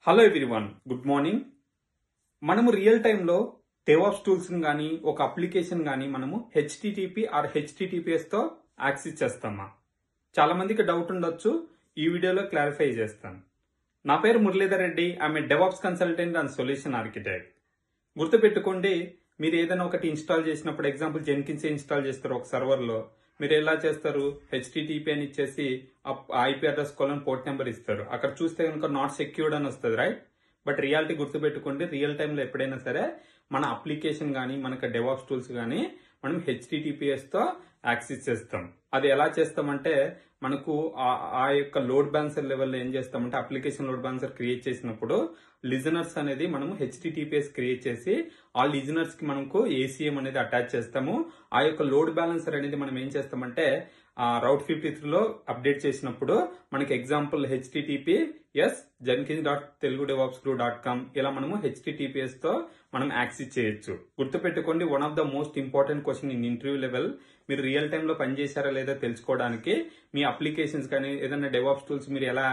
Hello everyone, good morning. మనము real టైంలో DevOps tools కానీ ఒక అప్లికేషన్ కానీ మనము HTTP ఆర్ HTTPS తో యాక్సెస్ చేస్తామా? చాలా మందికి డౌట్ ఉండొచ్చు. ఈ వీడియోలో క్లారిఫై చేస్తాను. నా పేరు Muralidhar Reddy. I'm a DevOps consultant and solution architect. గుర్తుపెట్టుకోండి, మీరు ఏదైనా ఒకటి ఇన్స్టాల్ చేసినప్పుడు, ఎగ్జాంపుల్ జెన్కిన్స్ ఇన్స్టాల్ చేస్తారు ఒక సర్వర్లో, మీరు ఎలా చేస్తారు? HTTP అని ఇచ్చేసి IP అడ్రస్ పోర్ట్ నెంబర్ ఇస్తారు. అక్కడ చూస్తే కనుక నాట్ సెక్యూర్డ్ అని వస్తుంది, రైట్? బట్ రియాలిటీ గుర్తుపెట్టుకోండి, రియల్ టైంలో ఎప్పుడైనా సరే మన అప్లికేషన్ కానీ మనకు DevOps టూల్స్ కానీ మనం HTTPS తో యాక్సెస్ చేస్తాం. అది ఎలా చేస్తామంటే, మనకు ఆ యొక్క లోడ్ బ్యాలెన్సర్ లెవెల్లో ఏం చేస్తామంటే, అప్లికేషన్ లోడ్ బ్యాలెన్సర్ క్రియేట్ చేసినప్పుడు లిజనర్స్ అనేది మనము HTTPS క్రియేట్ చేసి ఆ లిజనర్స్ కి మనకు ACM అనేది అటాచ్ చేస్తాము. ఆ యొక్క లోడ్ బ్యాలెన్సర్ అనేది మనం ఏం చేస్తామంటే, రౌట్ 53 లో అప్డేట్ చేసినప్పుడు మనకి ఎగ్జాంపుల్ HTTPS jenkins.telugudevopsguru.com ఇలా మనము HTTPS తో మనం యాక్సెస్ చేయొచ్చు. గుర్తుపెట్టుకోండి, one of the most important question in interview level, మీరు రియల్ టైంలో పనిచేశారా లేదా తెలుసుకోవడానికి మీ అప్లికేషన్స్ కానీ ఏదైనా DevOps టూల్స్ మీరు ఎలా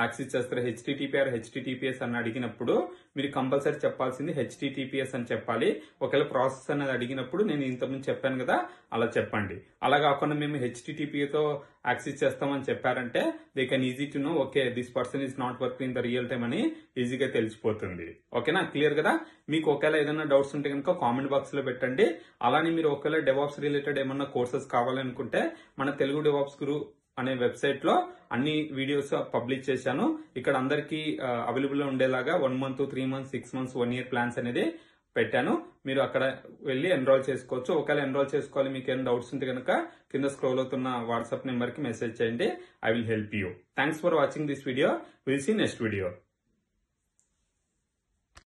యాక్సెస్ చేస్తారు, HTTP ఆర్ HTTPS అని అడిగినప్పుడు మీరు కంపల్సరీ చెప్పాల్సింది HTTPS అని చెప్పాలి. ఒకవేళ ప్రాసెస్ అనేది అడిగినప్పుడు నేను ఇంతకుముందు చెప్పాను కదా, అలా చెప్పండి. అలా కాకుండా మేము HTTP తో యాక్సెస్ చేస్తామని చెప్పారంటే they can easy to know, okay this person is not working in the real time అని ఈజీగా తెలిసిపోతుంది. ఓకేనా? క్లియర్ కదా? మీకు ఒకవేళ ఏదైనా డౌట్స్ ఉంటే కనుక కామెంట్ బాక్స్ లో పెట్టండి. అలానే మీరు ఒకవేళ DevOps రిలేటెడ్ ఏమన్నా కోర్సెస్ కావాలనుకుంటే మన తెలుగు DevOps Guru అనే వెబ్సైట్ లో అన్ని వీడియోస్ పబ్లిష్ చేశాను. ఇక్కడ అందరికి అవైలబుల్ ఉండేలాగా 1 month, 3 months, 6 months, 1 year plans అనేది పెట్టాను. మీరు అక్కడ వెళ్ళి ఎన్రోల్ చేసుకోవచ్చు. ఒకవేళ ఎన్రోల్ చేసుకోవాలి మీకు ఏమైనా డౌట్స్ ఉంటే కనుక కింద స్క్రోల్ అవుతున్న వాట్సాప్ నెంబర్ కి మెసేజ్ చేయండి. I will help you. Thanks for watching this video. Will see next video.